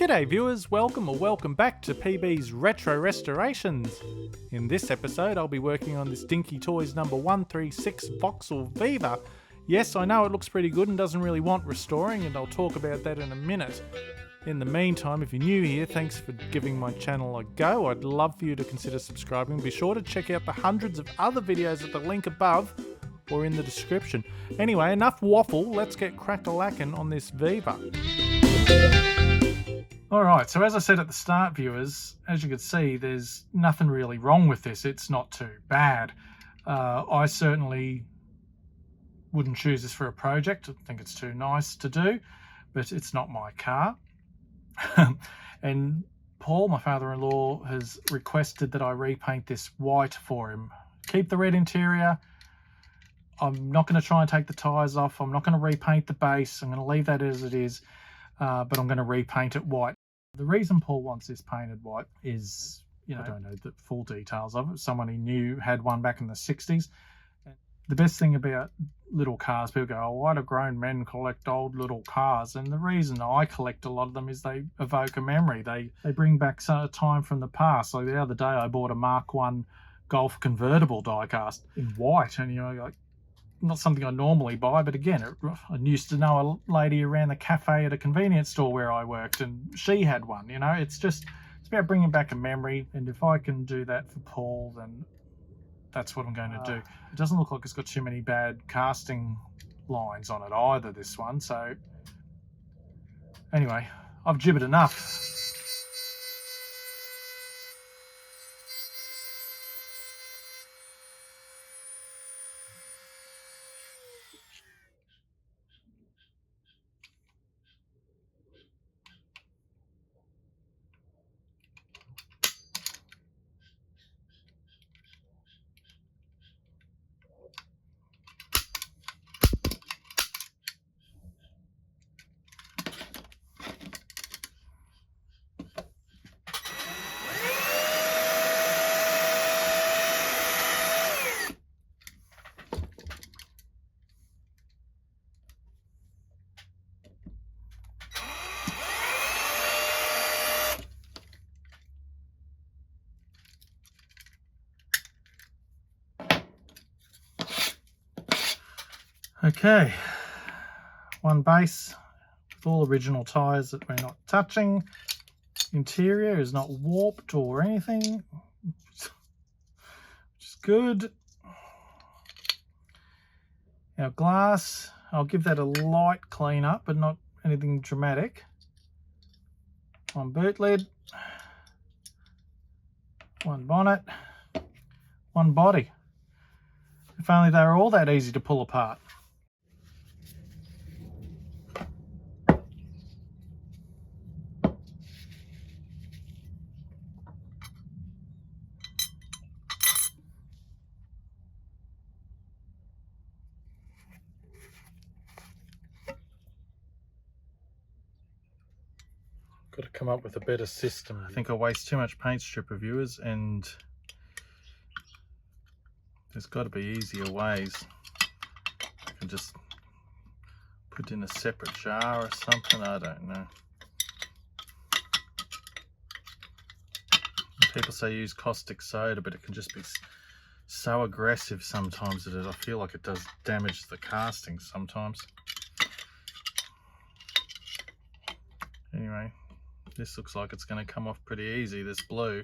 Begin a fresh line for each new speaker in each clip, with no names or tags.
G'day viewers, welcome back to PB's Retro Restorations. In this episode I'll be working on this Dinky Toys number 136 Vauxhall Viva. Yes, I know it looks pretty good and doesn't really want restoring, and I'll talk about that in a minute. In the meantime, if you're new here, thanks for giving my channel a go. I'd love for you to consider subscribing. Be sure to check out the hundreds of other videos at the link above or in the description. Anyway, enough waffle, let's get crack-a-lackin' on this Viva. Alright, so as I said at the start, viewers, as you can see, there's nothing really wrong with this. It's not too bad. I certainly wouldn't choose this for a project. I think it's too nice to do, but it's not my car. And Paul, my father-in-law, has requested that I repaint this white for him. Keep the red interior. I'm not going to try and take the tyres off. I'm not going to repaint the base. I'm going to leave that as it is, but I'm going to repaint it white. The reason Paul wants this painted white is, I don't know the full details of it. Someone he knew had one back in the 60s. The best thing about little cars, people go, oh, why do grown men collect old little cars? And the reason I collect a lot of them is they evoke a memory. They bring back a time from the past. Like the other day I bought a Mark I Golf convertible diecast in white, and like, not something I normally buy, but again, I used to know a lady around the cafe at a convenience store where I worked, and she had one. It's about bringing back a memory, and if I can do that for Paul, then that's what I'm going to do. It doesn't look like it's got too many bad casting lines on it either, this one. So anyway, I've gibbered enough. Okay, one base with all original tyres that we're not touching. Interior is not warped or anything, which is good. Our glass, I'll give that a light clean up, but not anything dramatic. One boot lid, one bonnet, one body. If only they were all that easy to pull apart. Got to come up with a better system. I think I waste too much paint strip, reviewers, and there's got to be easier ways. I can just put in a separate jar or something, I don't know. People say use caustic soda, but it can just be so aggressive sometimes that I feel like it does damage the casting sometimes. Anyway, this looks like it's going to come off pretty easy, this blue.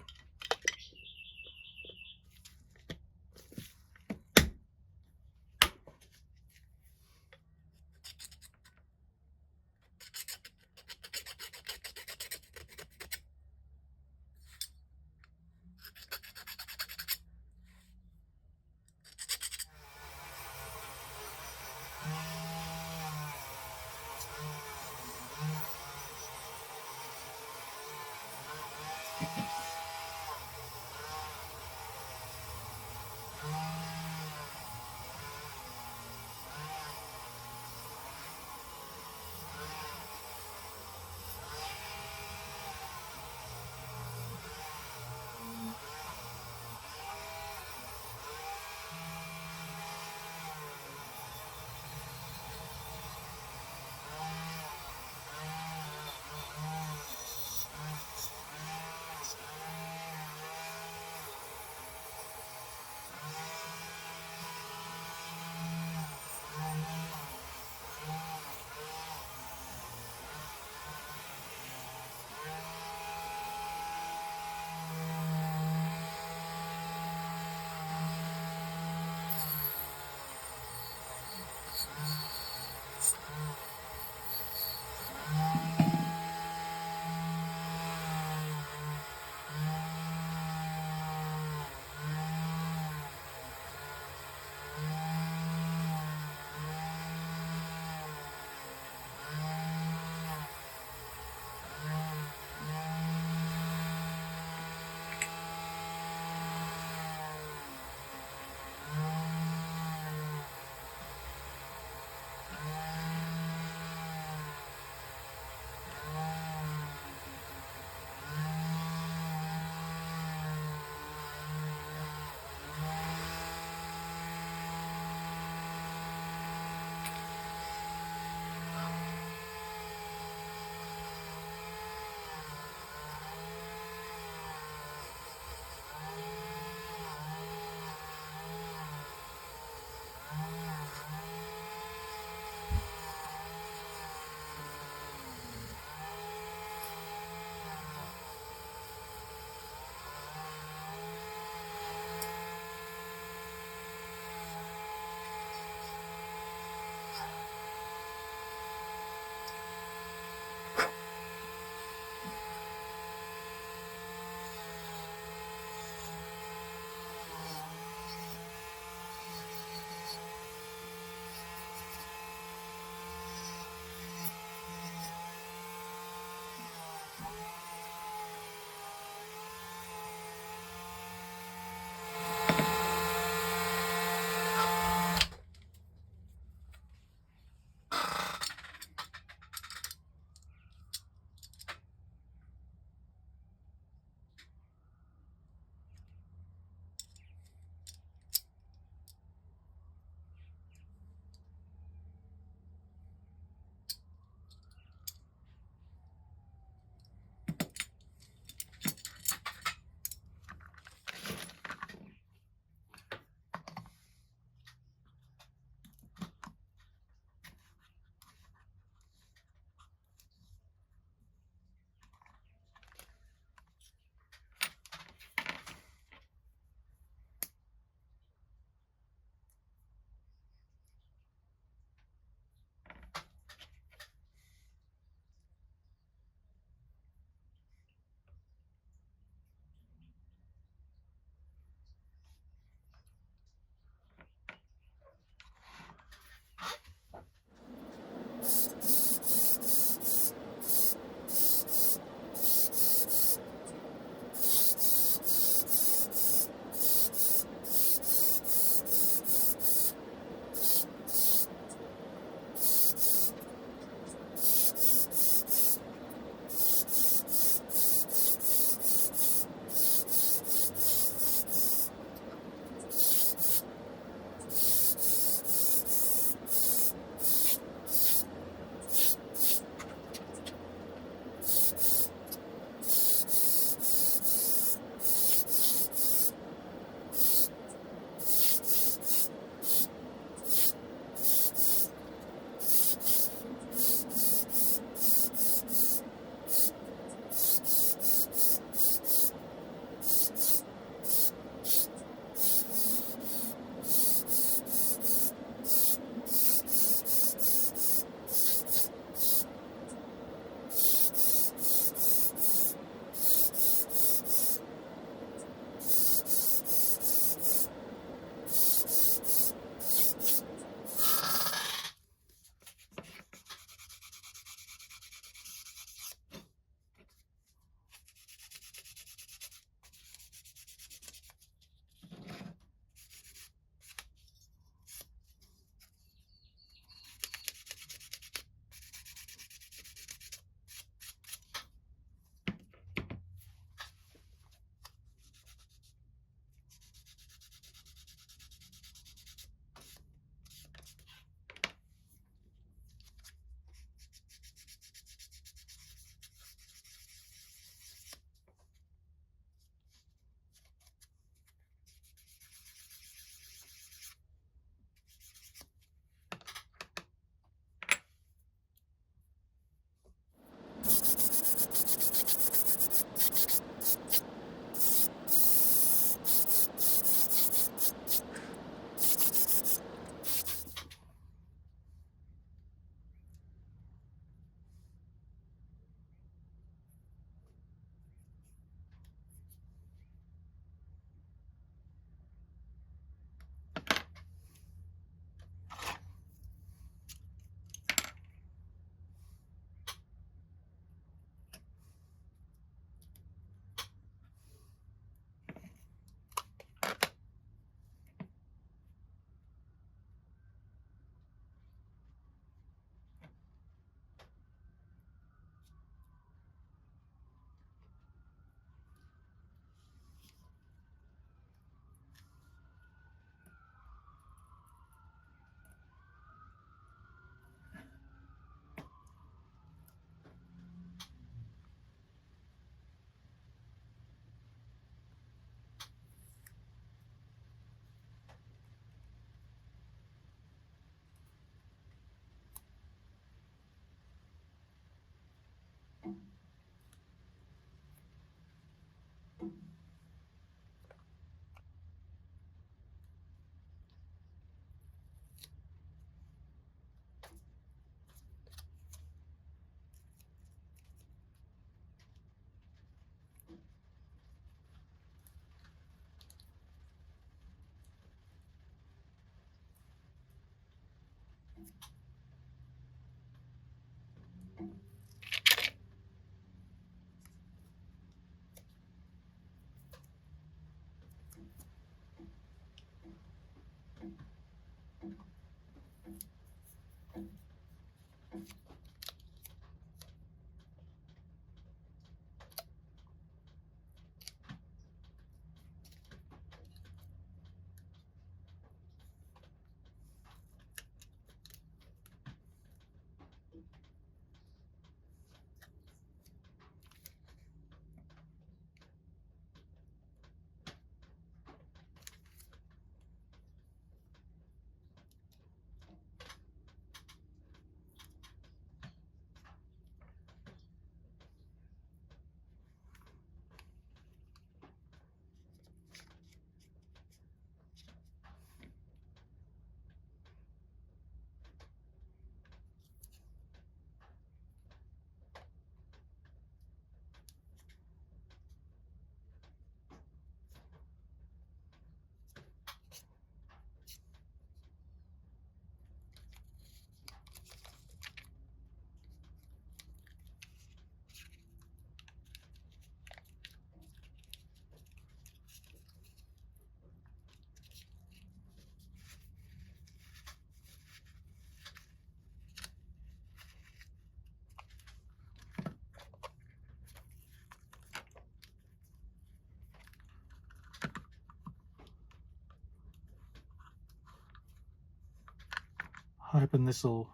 Hoping this will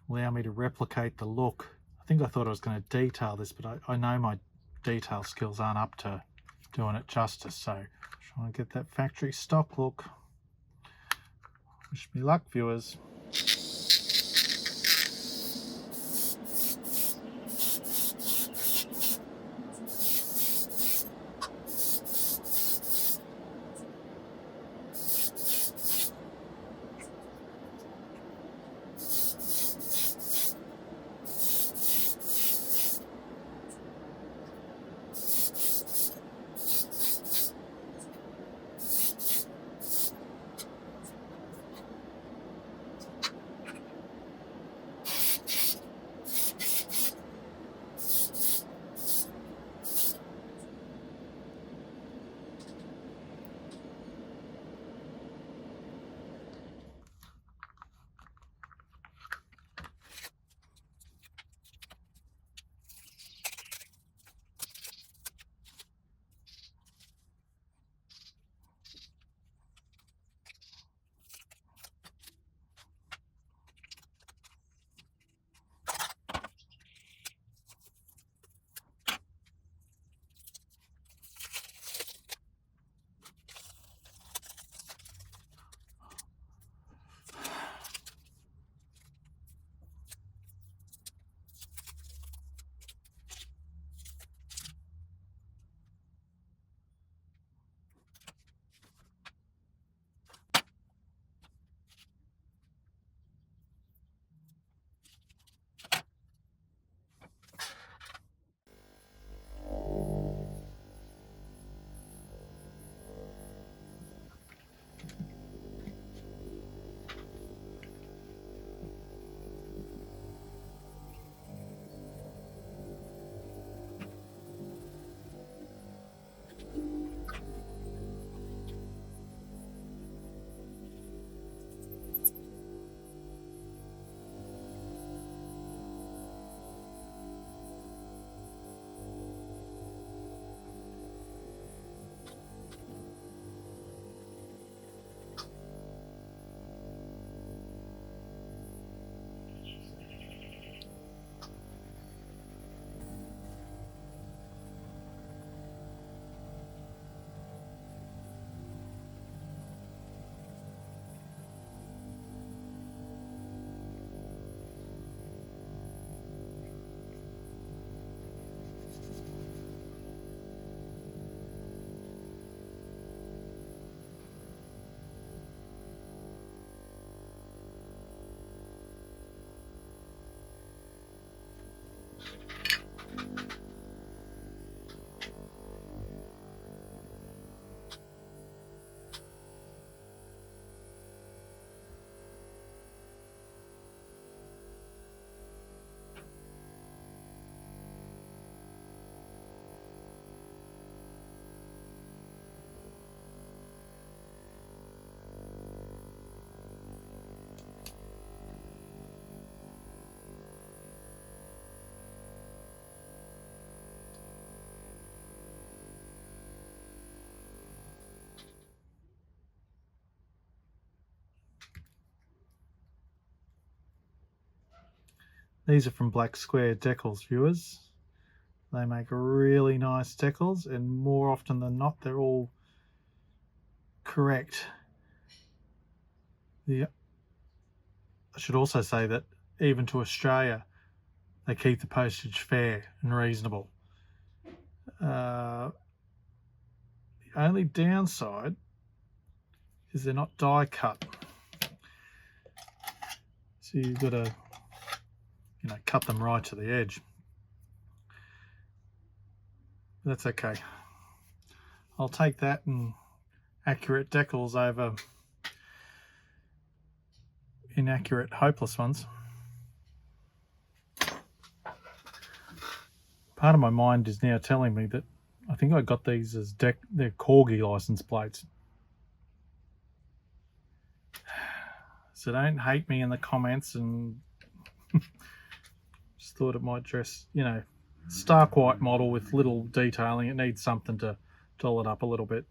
allow me to replicate the look. I think I thought I was going to detail this, but I know my detail skills aren't up to doing it justice, so trying to get that factory stock look. Wish me luck, viewers. These are from Black Square Decals, viewers. They make really nice decals, and more often than not, they're all correct. I should also say that even to Australia, they keep the postage fair and reasonable. The only downside is they're not die cut. So you've got to, cut them right to the edge. That's okay. I'll take that and accurate decals over inaccurate, hopeless ones. Part of my mind is now telling me that I think I got these as they're Corgi license plates. So don't hate me in the comments, and just thought it might dress, stark white model with little detailing. It needs something to doll it up a little bit.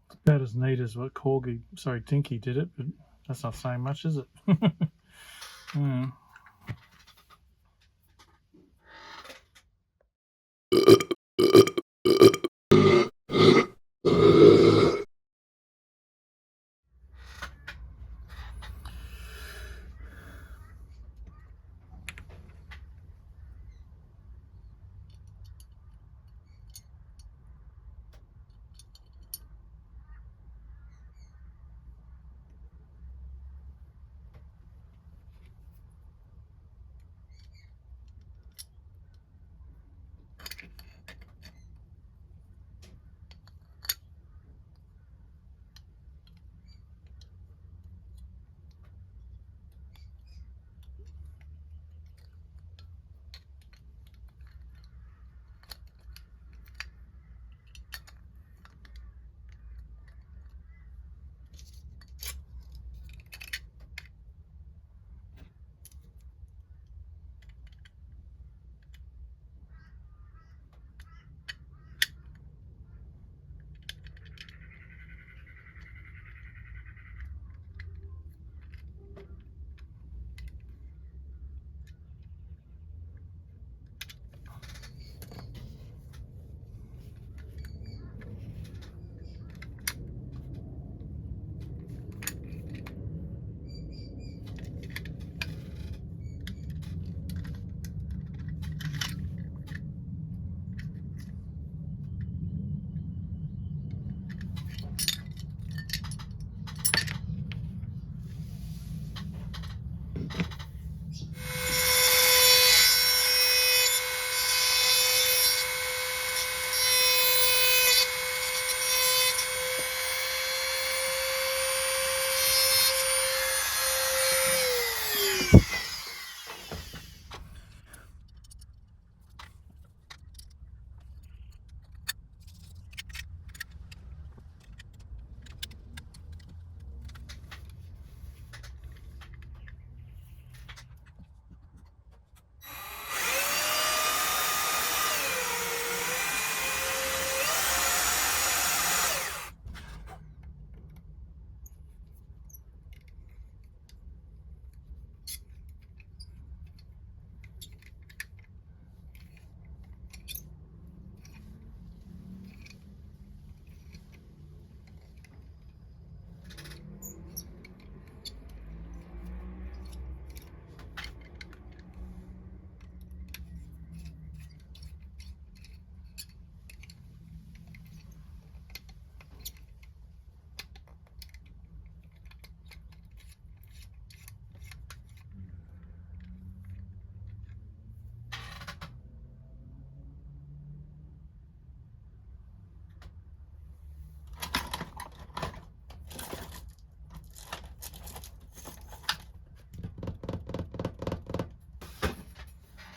It's about as neat as what Dinky did it, but that's not saying much, is it? Hmm.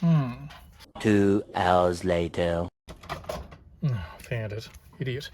Hmm.
2 hours later.
Found it. Idiot.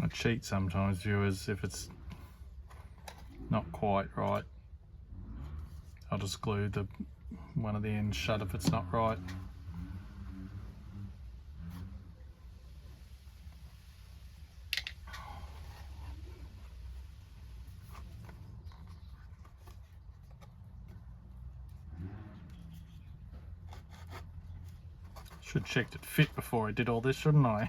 I cheat sometimes, viewers, if it's not quite right. I'll just glue one of the ends shut if it's not right. Should have checked it fit before I did all this, shouldn't I?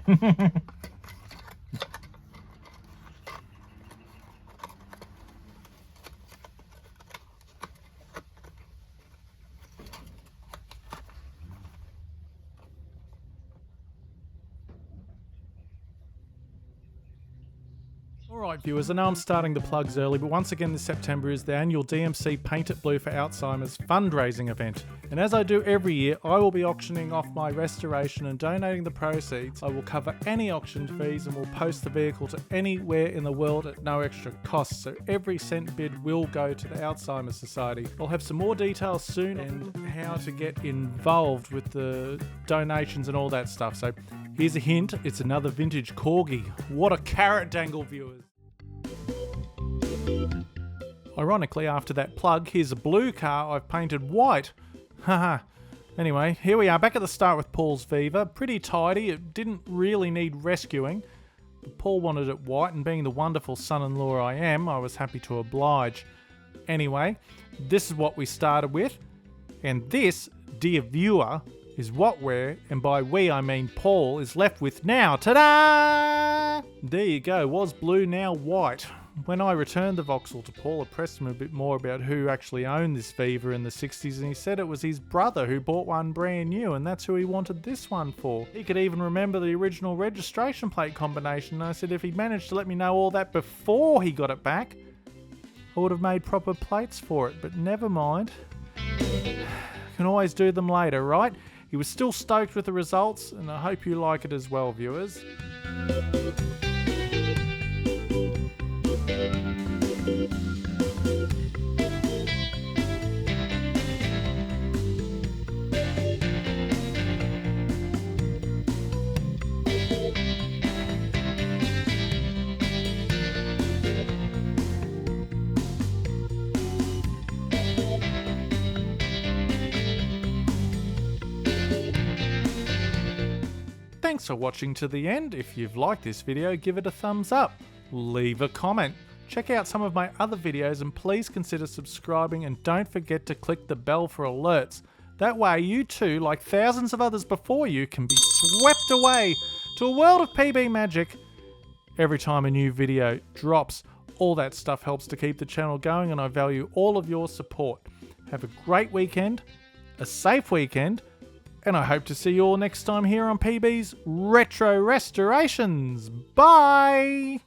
Alright viewers, I know I'm starting the plugs early, but once again this September is the annual DMC Paint It Blue for Alzheimer's fundraising event. And as I do every year, I will be auctioning off my restoration and donating the proceeds. I will cover any auction fees and will post the vehicle to anywhere in the world at no extra cost, so every cent bid will go to the Alzheimer's Society. I'll have some more details soon and how to get involved with the donations and all that stuff. So here's a hint, it's another vintage Corgi. What a carrot dangle, viewers. Ironically, after that plug, here's a blue car I've painted white. Haha. Anyway, here we are back at the start with Paul's Viva. Pretty tidy, it didn't really need rescuing. But Paul wanted it white, and being the wonderful son-in-law I am, I was happy to oblige. Anyway, this is what we started with. And this, dear viewer, is what we're, and by we I mean Paul, is left with now. Ta-da! There you go, was blue, now white. When I returned the Vauxhall to Paul, I pressed him a bit more about who actually owned this Viva in the 60s, and he said it was his brother who bought one brand new, and that's who he wanted this one for. He could even remember the original registration plate combination, and I said if he'd managed to let me know all that before he got it back, I would have made proper plates for it, but never mind. Can always do them later, right? He was still stoked with the results, and I hope you like it as well, viewers. Thanks for watching to the end. If you've liked this video, give it a thumbs up. Leave a comment. Check out some of my other videos and please consider subscribing, and don't forget to click the bell for alerts. That way you too, like thousands of others before you, can be swept away to a world of PB magic every time a new video drops. All that stuff helps to keep the channel going, and I value all of your support. Have a great weekend, a safe weekend, and I hope to see you all next time here on PB's Retro Restorations. Bye!